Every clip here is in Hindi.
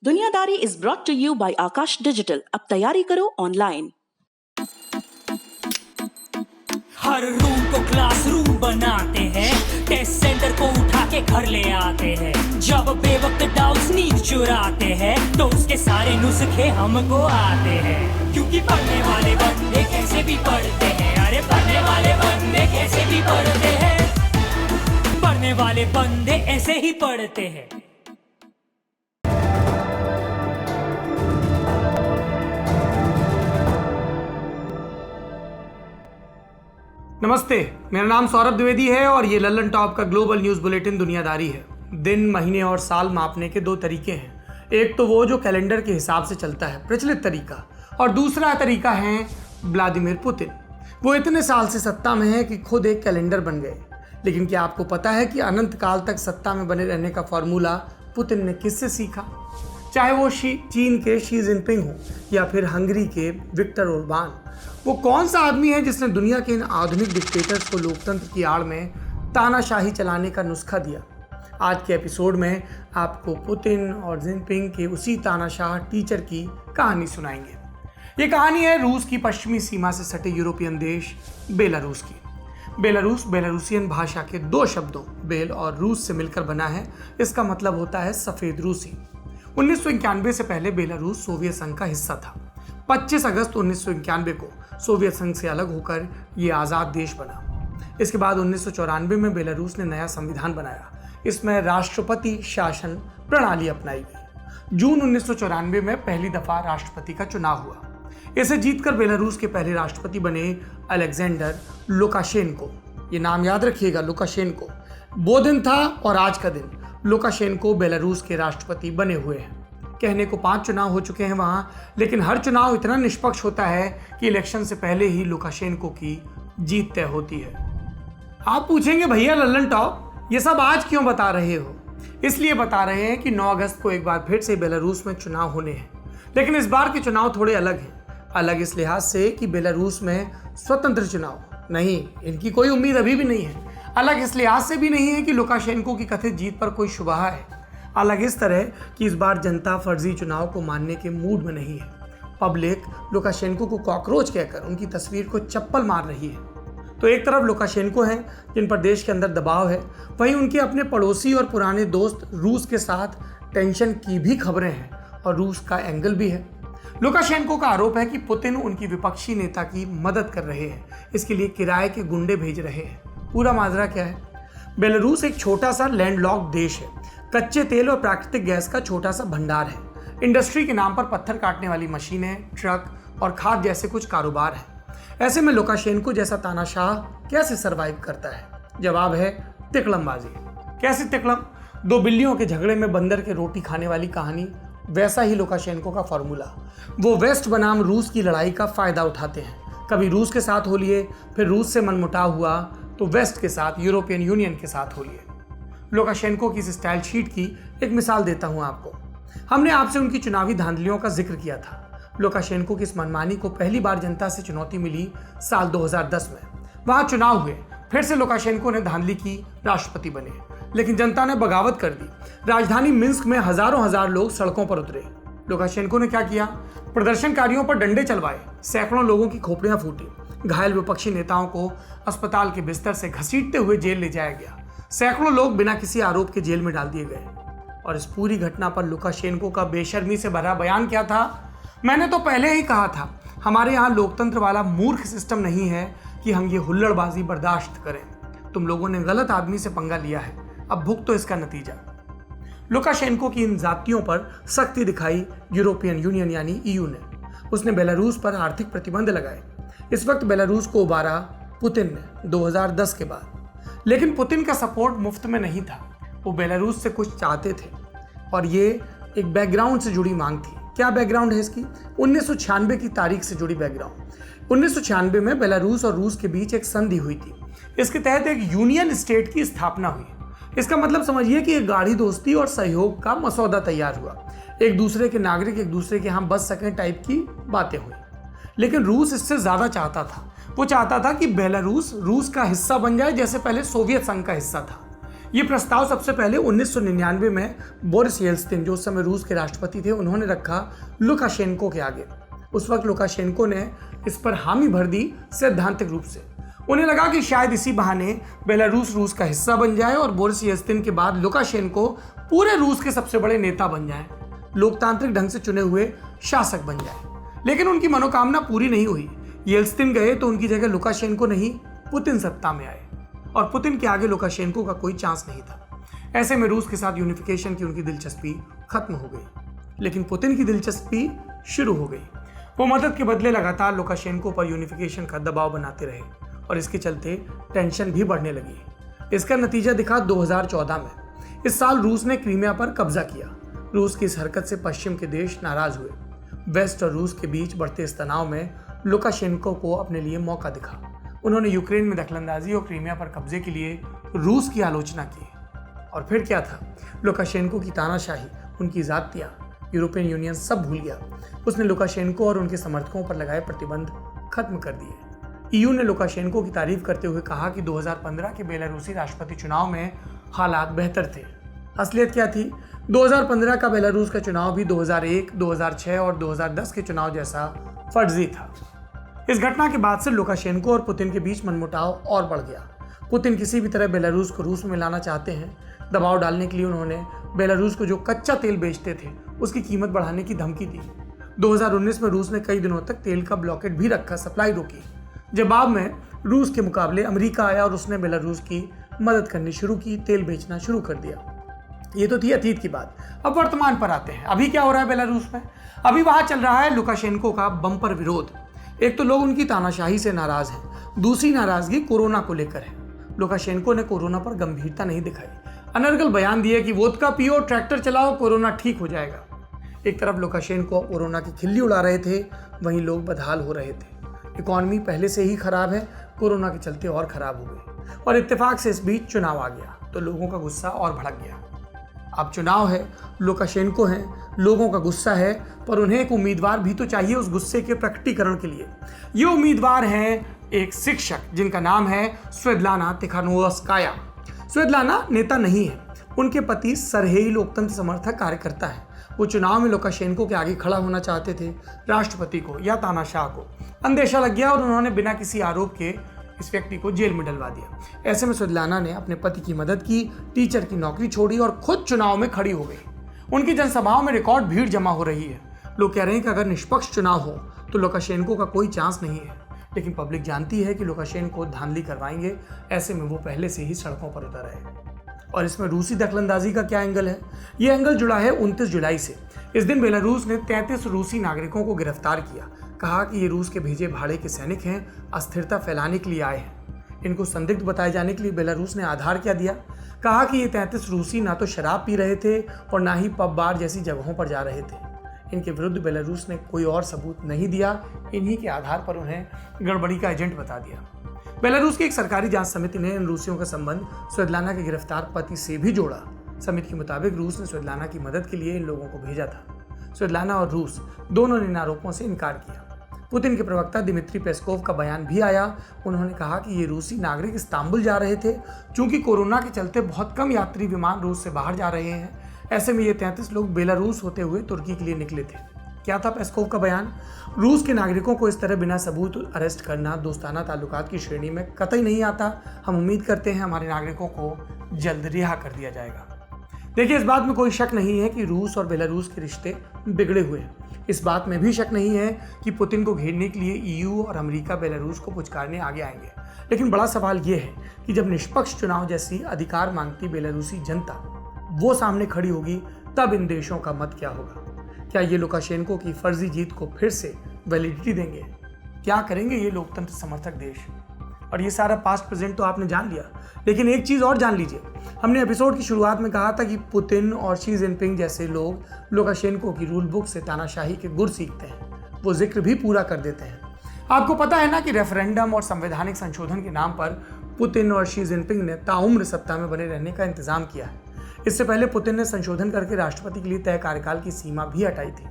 दुनियादारी is brought to you by Aakash digital. अब तैयारी करो ऑनलाइन। हर रूम को क्लासरूम बनाते हैं, टेस्ट सेंटर को उठा के घर ले आते हैं। जब बेवक्त डाउट्स नींद चुराते हैं तो उसके सारे नुस्खे हमको आते हैं। क्योंकि पढ़ने वाले बंदे कैसे भी पढ़ते हैं, अरे पढ़ने वाले बंदे कैसे भी पढ़ते हैं, पढ़ने वाले बंदे ऐसे ही पढ़ते हैं। नमस्ते, मेरा नाम सौरभ द्विवेदी है और ये लल्लन टॉप का ग्लोबल न्यूज़ बुलेटिन दुनियादारी है। दिन, महीने और साल मापने के दो तरीके हैं। एक तो वो जो कैलेंडर के हिसाब से चलता है, प्रचलित तरीका, और दूसरा तरीका है व्लादिमीर पुतिन। वो इतने साल से सत्ता में है कि खुद एक कैलेंडर बन गए। लेकिन क्या आपको पता है कि अनंत काल तक सत्ता में बने रहने का फॉर्मूला पुतिन ने किससे सीखा? चाहे वो चीन के शी जिनपिंग हो या फिर हंगरी के विक्टर ओरबान, वो कौन सा आदमी है जिसने दुनिया के इन आधुनिक डिक्टेटर्स को लोकतंत्र की आड़ में तानाशाही चलाने का नुस्खा दिया? आज के एपिसोड में आपको पुतिन और जिनपिंग के उसी तानाशाह टीचर की कहानी सुनाएंगे। ये कहानी है रूस की पश्चिमी सीमा से सटे यूरोपियन देश बेलारूस की। बेलारूस बेलारूसियन भाषा के दो शब्दों बेल और रूस से मिलकर बना है। इसका मतलब होता है सफ़ेद रूसी। 1991 से पहले बेलारूस सोवियत संघ का हिस्सा था। 25 अगस्त 1991 को सोवियत संघ से अलग होकर ये आज़ाद देश बना। इसके बाद 1994 में बेलारूस ने नया संविधान बनाया। इसमें राष्ट्रपति शासन प्रणाली अपनाई गई। जून 1994 में पहली दफा राष्ट्रपति का चुनाव हुआ। इसे जीतकर बेलारूस के पहले राष्ट्रपति बने अलेक्जेंडर लुकाशेंको। ये नाम याद रखिएगा, लुकाशेंको। वो दिन था और आज का दिन लुकाशेंको बेलारूस के राष्ट्रपति बने हुए हैं। कहने को 5 चुनाव हो चुके हैं वहाँ, लेकिन हर चुनाव इतना निष्पक्ष होता है कि इलेक्शन से पहले ही लुकाशेंको की जीत तय होती है। आप पूछेंगे, भैया लल्लन टॉप ये सब आज क्यों बता रहे हो? इसलिए बता रहे हैं कि 9 अगस्त को एक बार फिर से बेलारूस में चुनाव होने हैं। लेकिन इस बार के चुनाव थोड़े अलग हैं। अलग इस लिहाज से कि बेलारूस में स्वतंत्र चुनाव नहीं, इनकी कोई उम्मीद अभी भी नहीं है। अलग इस लिहाज से भी नहीं है कि लुकाशेंको की कथित जीत पर कोई शुबहा है। अलग इस तरह कि इस बार जनता फर्जी चुनाव को मानने के मूड में नहीं है। पब्लिक लुकाशेंको को कॉकरोच कहकर उनकी तस्वीर को चप्पल मार रही है। तो एक तरफ लुकाशेंको हैं जिन पर देश के अंदर दबाव है, वहीं उनके अपने पड़ोसी और पुराने दोस्त रूस के साथ टेंशन की भी खबरें हैं और रूस का एंगल भी है। लुकाशेंको का आरोप है कि पुतिन उनकी विपक्षी नेता की मदद कर रहे हैं, इसके लिए किराए के गुंडे भेज रहे हैं। पूरा माजरा क्या है? बेलारूस एक छोटा सा लैंडलॉक्ड देश है। कच्चे तेल और प्राकृतिक गैस का छोटा सा भंडार है। इंडस्ट्री के नाम पर पत्थर काटने वाली मशीनें, ट्रक और खाद जैसे कुछ कारोबार हैं। ऐसे में लुकाशेंको जैसा तानाशाह कैसे सरवाइव करता है? जवाब है तिकड़मबाजी। कैसे तिकड़म? 2 बिल्लियों के झगड़े में बंदर के रोटी खाने वाली कहानी, वैसा ही लुकाशेंको का फॉर्मूला। वो वेस्ट बनाम रूस की लड़ाई का फायदा उठाते हैं। कभी रूस के साथ हो लिए, फिर रूस से मनमुटाव हुआ तो वेस्ट के साथ, यूरोपियन यूनियन के साथ हो लिए। लुकाशेंको की इस स्टाइल शीट की एक मिसाल देता हूं आपको। हमने आपसे उनकी चुनावी धांधलियों का जिक्र किया था। लुकाशेंको की इस मनमानी को पहली बार जनता से चुनौती मिली साल 2010 में। वहां चुनाव हुए, फिर से लुकाशेंको ने धांधली की, राष्ट्रपति बने, लेकिन जनता ने बगावत कर दी। राजधानी मिन्स्क में हजारों लोग सड़कों पर उतरे। लुकाशेंको ने क्या किया? प्रदर्शनकारियों पर डंडे चलवाए, सैकड़ों लोगों की खोपड़ियां फूटी, घायल विपक्षी नेताओं को अस्पताल के बिस्तर से घसीटते हुए जेल ले जाया गया। सैकड़ों लोग बिना किसी आरोप के जेल में डाल दिए गए। और इस पूरी घटना पर लुकाशेंको का बेशर्मी से भरा बयान क्या था? मैंने तो पहले ही कहा था, हमारे यहाँ लोकतंत्र वाला मूर्ख सिस्टम नहीं है कि हम ये हुल्लड़बाजी बर्दाश्त करें। तुम लोगों ने गलत आदमी से पंगा लिया है, अब भुगतो तो इसका नतीजा। लुकाशेंको की इन जातियों पर सख्ती दिखाई यूरोपियन यूनियन यानी ईयू ने। उसने बेलारूस पर आर्थिक प्रतिबंध लगाए। इस वक्त बेलारूस को उबारा पुतिन ने 2010 के बाद। लेकिन पुतिन का सपोर्ट मुफ्त में नहीं था। वो बेलारूस से कुछ चाहते थे और ये एक बैकग्राउंड से जुड़ी मांग थी। क्या बैकग्राउंड है इसकी? 1996 की तारीख से जुड़ी बैकग्राउंड। 1996 में बेलारूस और रूस के बीच एक संधि हुई थी। इसके तहत एक यूनियन स्टेट की स्थापना हुई। इसका मतलब समझिए कि एक गाढ़ी दोस्ती और सहयोग का मसौदा तैयार हुआ। एक दूसरे के नागरिक एक दूसरे के यहाँ बस सकें टाइप की बातें हुई। लेकिन रूस इससे ज़्यादा चाहता था। वो चाहता था कि बेलारूस रूस का हिस्सा बन जाए, जैसे पहले सोवियत संघ का हिस्सा था। ये प्रस्ताव सबसे पहले 1999 में बोरिस येल्त्सिन, जो उस समय रूस के राष्ट्रपति थे, उन्होंने रखा लुकाशेंको के आगे। उस वक्त लुकाशेंको ने इस पर हामी भर दी सैद्धांतिक रूप से। उन्हें लगा कि शायद इसी बहाने बेलारूस रूस का हिस्सा बन जाए और बोरिस येल्त्सिन के बाद लुकाशेंको पूरे रूस के सबसे बड़े नेता बन जाएं, लोकतांत्रिक ढंग से चुने हुए शासक बन जाएं। लेकिन उनकी मनोकामना पूरी नहीं हुई। येल्त्सिन गए तो उनकी जगह लुकाशेंको नहीं, पुतिन सत्ता में आए और पुतिन के आगे लुकाशेंको का कोई चांस नहीं था। ऐसे में रूस के साथ यूनिफिकेशन की उनकी दिलचस्पी खत्म हो गई, लेकिन पुतिन की दिलचस्पी शुरू हो गई। वो मदद के बदले लगातार लुकाशेंको पर यूनिफिकेशन का दबाव बनाते रहे और इसके चलते टेंशन भी बढ़ने लगी। इसका नतीजा दिखा 2014 में। इस साल रूस ने क्रीमिया पर कब्जा किया। रूस की इस हरकत से पश्चिम के देश नाराज हुए। वेस्ट और रूस के बीच बढ़ते इस तनाव में लुकाशेंको को अपने लिए मौका दिखा। उन्होंने यूक्रेन में दखलंदाजी और क्रीमिया पर कब्जे के लिए रूस की आलोचना की। और फिर क्या था? लुकाशेंको की तानाशाही, उनकी जातियां, यूरोपियन यूनियन सब भूल गया। उसने लुकाशेंको और उनके समर्थकों पर लगाए प्रतिबंध खत्म कर दिए। ईयू ने लुकाशेंको की तारीफ करते हुए कहा कि 2015 के बेलारूसी राष्ट्रपति चुनाव में हालात बेहतर थे। असलियत क्या थी? 2015 का बेलारूस का चुनाव भी 2001, 2006 और 2010 के चुनाव जैसा फर्जी था। इस घटना के बाद से लुकाशेंको और पुतिन के बीच मनमुटाव और बढ़ गया। पुतिन किसी भी तरह बेलारूस को रूस में मिलाना चाहते हैं। दबाव डालने के लिए उन्होंने बेलारूस को जो कच्चा तेल बेचते थे उसकी कीमत बढ़ाने की धमकी दी। 2019 में रूस ने कई दिनों तक तेल का ब्लॉकेट भी रखा, सप्लाई रोकी। जवाब में रूस के मुकाबले अमेरिका आया और उसने बेलारूस की मदद करनी शुरू की, तेल बेचना शुरू कर दिया। ये तो थी अतीत की बात। अब वर्तमान पर आते हैं। अभी क्या हो रहा है बेलारूस में? अभी वहां चल रहा है लुकाशेंको का बम्पर विरोध। एक तो लोग उनकी तानाशाही से नाराज हैं, दूसरी नाराजगी कोरोना को लेकर है। लुकाशेंको ने कोरोना पर गंभीरता नहीं दिखाई, अनर्गल बयान दिए कि वोदका पियो, ट्रैक्टर चलाओ, कोरोना ठीक हो जाएगा। एक तरफ लुकाशेंको कोरोना की खिल्ली उड़ा रहे थे, वहीं लोग बदहाल हो रहे थे। इकॉनमी पहले से ही खराब है, कोरोना के चलते और खराब हो गई और इत्तेफाक से इस बीच चुनाव आ गया तो लोगों का गुस्सा और भड़क गया। अब चुनाव है, लुकाशेंको हैं, लोगों का गुस्सा है, पर उन्हें एक उम्मीदवार भी तो चाहिए उस गुस्से के प्रकटीकरण के लिए। ये उम्मीदवार हैं एक शिक्षक जिनका नाम है स्वेतलाना तिखानोवस्काया। स्वेतलाना नेता नहीं है, उनके पति सरहेई लोकतंत्र समर्थक कार्यकर्ता है। वो चुनाव में लुकाशेंको के आगे खड़ा होना चाहते थे, राष्ट्रपति को या तानाशाह को। अंदेशा लग गया और उन्होंने बिना किसी आरोप के इस व्यक्ति को जेल में डलवा दिया। ऐसे में स्वेतलाना ने अपने पति की मदद की, टीचर की नौकरी छोड़ी और खुद चुनाव में खड़ी हो गई। उनकी जनसभाओं में रिकॉर्ड भीड़ जमा हो रही है। लोग कह रहे हैं कि अगर निष्पक्ष चुनाव हो तो लुकाशेंको का कोई चांस नहीं है, लेकिन पब्लिक जानती है कि लुकाशेंको धांधली करवाएंगे। ऐसे में वो पहले से ही सड़कों पर उतर आए। और इसमें रूसी दखलंदाजी का क्या एंगल है? ये एंगल जुड़ा है 29 जुलाई से। इस दिन बेलारूस ने 33 रूसी नागरिकों को गिरफ्तार किया। कहा कि ये रूस के भेजे भाड़े के सैनिक हैं, अस्थिरता फैलाने के लिए आए हैं। इनको संदिग्ध बताए जाने के लिए बेलारूस ने आधार क्या दिया? कहा कि ये 33 रूसी ना तो शराब पी रहे थे और ना ही पब बार जैसी जगहों पर जा रहे थे। इनके विरुद्ध बेलारूस ने कोई और सबूत नहीं दिया, इन्हीं के आधार पर उन्हें गड़बड़ी का एजेंट बता दिया। बेलारूस की एक सरकारी जांच समिति ने इन रूसियों का संबंध स्वेतलाना के गिरफ्तार पति से भी जोड़ा। समिति के मुताबिक रूस ने स्वेतलाना की मदद के लिए इन लोगों को भेजा था। स्वेतलाना और रूस दोनों ने इन आरोपों से इनकार किया। पुतिन के प्रवक्ता दिमित्री पेस्कोव का बयान भी आया। उन्होंने कहा कि ये रूसी नागरिक इस्तांबुल जा रहे थे, चूंकि कोरोना के चलते बहुत कम यात्री विमान रूस से बाहर जा रहे हैं। ऐसे में ये 33 लोग बेलारूस होते हुए तुर्की के लिए निकले थे। क्या था पेस्कोव का बयान? रूस के नागरिकों को इस तरह बिना सबूत अरेस्ट करना दोस्ताना ताल्लुकात की श्रेणी में कतई नहीं आता। हम उम्मीद करते हैं हमारे नागरिकों को जल्द रिहा कर दिया जाएगा। देखिए, इस बात में कोई शक नहीं है कि रूस और बेलारूस के रिश्ते बिगड़े हुए हैं। इस बात में भी शक नहीं है कि पुतिन को घेरने के लिए ईयू और अमेरिका बेलारूस को पुचकारने आगे आएंगे। लेकिन बड़ा सवाल यह है कि जब निष्पक्ष चुनाव जैसी अधिकार मांगती बेलारूसी जनता वो सामने खड़ी होगी, तब इन देशों का मत क्या होगा? क्या ये लुकाशेंको की फर्जी जीत को फिर से वैलिडिटी देंगे? क्या करेंगे ये लोकतंत्र समर्थक देश? और ये सारा पास्ट प्रेजेंट तो आपने जान लिया, लेकिन एक चीज़ और जान लीजिए। हमने एपिसोड की शुरुआत में कहा था कि पुतिन और शी जिनपिंग जैसे लोग लुकाशेंको की रूल बुक से तानाशाही के गुर सीखते हैं। वो जिक्र भी पूरा कर देते हैं। आपको पता है ना कि रेफरेंडम और संवैधानिक संशोधन के नाम पर पुतिन और शी जिनपिंग ने ताउम्र सत्ता में बने रहने का इंतजाम किया है। इससे पहले पुतिन ने संशोधन करके राष्ट्रपति के लिए तय कार्यकाल की सीमा भी हटाई थी।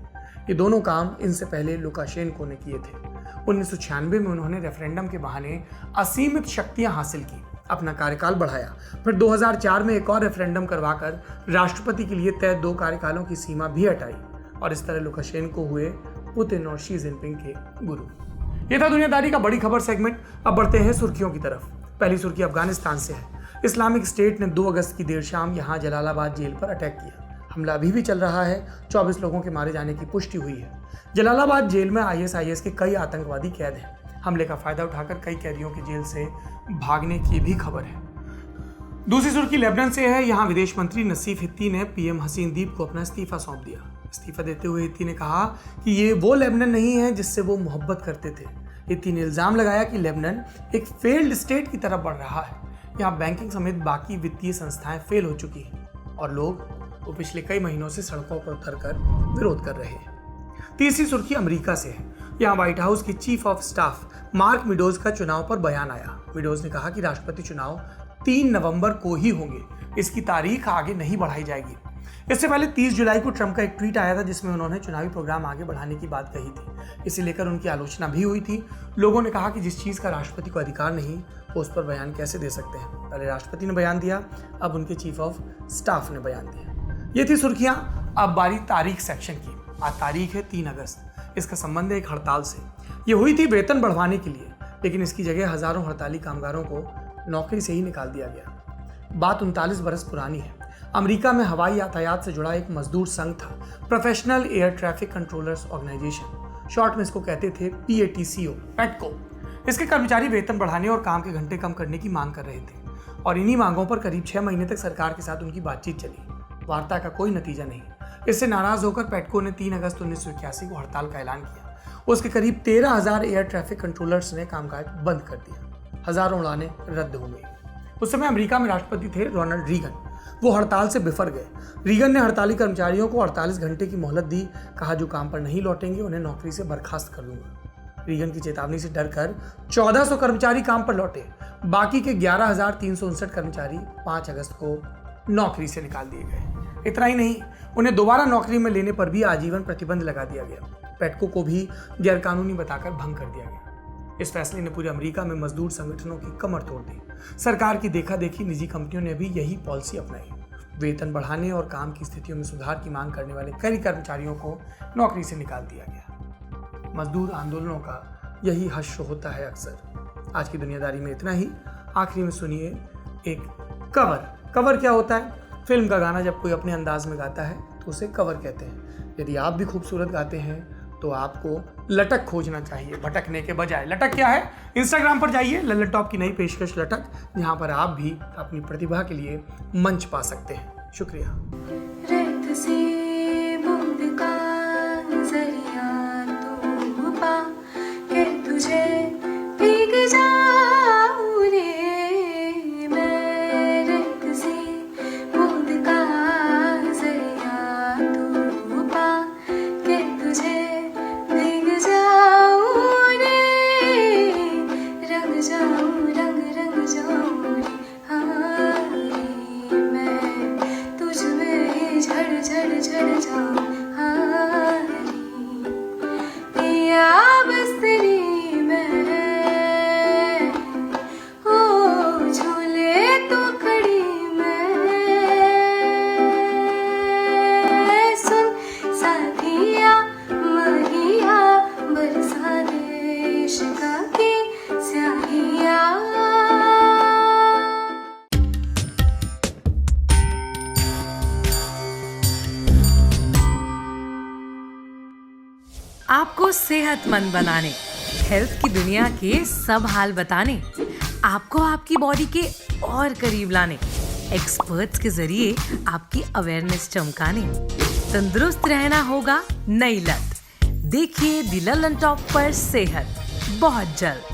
ये दोनों काम इनसे पहले लुकाशेंको ने किए थे। 1996 में उन्होंने रेफरेंडम के बहाने असीमित शक्तियां हासिल की। अपना कार्यकाल बढ़ाया। फिर 2004 में एक और रेफरेंडम करवाकर राष्ट्रपति के लिए तय 2 कार्यकालों की सीमा भी हटाई और इस तरह लुकाशेंको हुए पुतिन और शी जिनपिंग के गुरु। यह था दुनियादारी का बड़ी खबर सेगमेंट। अब बढ़ते हैं सुर्खियों की तरफ। पहली सुर्खी अफगानिस्तान से है। इस्लामिक स्टेट ने 2 अगस्त की देर शाम यहां जलालाबाद जेल पर अटैक किया। हमला अभी भी चल रहा है। 24 लोगों के मारे जाने की पुष्टि हुई है। जलालाबाद जेल में ISIS के कई आतंकवादी कैद हैं। हमले का फायदा उठाकर कई कैदियों के जेल से भागने की भी खबर है। दूसरी सुर्खी लेबनान से है। यहाँ विदेश मंत्री नसीफ हित्ती ने PM हसीन दीप को अपना इस्तीफा सौंप दिया। इस्तीफा देते हुए हित्ती ने कहा कि ये वो लेबनान नहीं है जिससे वो मोहब्बत करते थे। हित्ती ने इल्जाम लगाया कि लेबनान एक फेल्ड स्टेट की तरफ बढ़ रहा है। यहाँ बैंकिंग समेत बाकी वित्तीय संस्थाएं फेल हो चुकी हैं और लोग वो पिछले कई महीनों से सड़कों पर उतरकर विरोध कर रहे हैं। तीसरी सुर्खी अमेरिका से है। यहाँ व्हाइट हाउस के chief of staff mark meadows का चुनाव पर बयान आया। मीडोज ने कहा कि राष्ट्रपति चुनाव 3 नवंबर को ही होंगे। इसकी तारीख आगे नहीं बढ़ाई जाएगी। इससे पहले 30 जुलाई को ट्रंप का एक ट्वीट आया था जिसमें उन्होंने चुनावी प्रोग्राम आगे बढ़ाने की बात कही थी। इसे लेकर उनकी आलोचना भी हुई थी। लोगों ने कहा कि जिस चीज़ का राष्ट्रपति को अधिकार नहीं वो उस पर बयान कैसे दे सकते हैं। पहले राष्ट्रपति ने बयान दिया, अब उनके चीफ ऑफ स्टाफ ने बयान दिया। ये थी सुर्खियां। अब बारी तारीख सेक्शन की। आज तारीख है 3 अगस्त। इसका संबंध है एक हड़ताल से। ये हुई थी वेतन बढ़वाने के लिए, लेकिन इसकी जगह हजारों हड़ताली कामगारों को नौकरी से ही निकाल दिया गया। बात 39 बरस पुरानी है। अमेरिका में हवाई यातायात से जुड़ा एक मजदूर संघ था, professional air traffic controllers organization, short में इसको कहते थे PATCO, पेटको। इसके कर्मचारी वेतन बढ़ाने और काम के घंटे कम करने की मांग कर रहे थे और इन्हीं मांगों पर करीब 6 महीने तक सरकार के साथ उनकी बातचीत चली। वार्ता का कोई नतीजा नहीं। इससे नाराज होकर पेटको ने 3 अगस्त 1981 को हड़ताल का ऐलान किया। उसके करीब 13,000 एयर ट्रैफिक कंट्रोलर्स ने कामकाज बंद कर दिया। हजारों उड़ानें रद्द हो गई। उस समय अमेरिका में राष्ट्रपति थे रोनाल्ड रीगन। वो हड़ताल से बिफर गए। रीगन ने हड़ताली कर्मचारियों को 48 घंटे की मोहलत दी। कहा जो काम पर नहीं लौटेंगे उन्हें नौकरी से बर्खास्त कर दूंगा। रीगन की चेतावनी से डरकर 1400 कर्मचारी काम पर लौटे। बाकी के 11,359 कर्मचारी 5 अगस्त को नौकरी से निकाल दिए गए। इतना ही नहीं, उन्हें दोबारा नौकरी में लेने पर भी आजीवन प्रतिबंध लगा दिया गया। पेटको को भी गैरकानूनी बताकर भंग कर दिया गया। इस फैसले ने पूरे अमेरिका में मजदूर संगठनों की कमर तोड़ दी। सरकार की देखा देखी निजी कंपनियों ने भी यही पॉलिसी अपनाई। वेतन बढ़ाने और काम की स्थितियों में सुधार की मांग करने वाले कई कर्मचारियों को नौकरी से निकाल दिया गया। मजदूर आंदोलनों का यही हश्र होता है अक्सर। आज की दुनियादारी में इतना ही। आखिरी में सुनिए एक कवर क्या होता है? फिल्म का गाना जब कोई अपने अंदाज में गाता है तो उसे कवर कहते हैं। यदि आप भी खूबसूरत गाते हैं तो आपको लटक खोजना चाहिए भटकने के बजाय। लटक क्या है? इंस्टाग्राम पर जाइए, लल्लन टॉप की नई पेशकश लटक, जहां पर आप भी अपनी प्रतिभा के लिए मंच पा सकते हैं। शुक्रिया। आपको सेहतमंद बनाने, हेल्थ की दुनिया के सब हाल बताने, आपको आपकी बॉडी के और करीब लाने, एक्सपर्ट्स के जरिए आपकी अवेयरनेस चमकाने। तंदुरुस्त रहना होगा नई लत। देखिए दी लल्लन टॉप पर सेहत बहुत जल्द।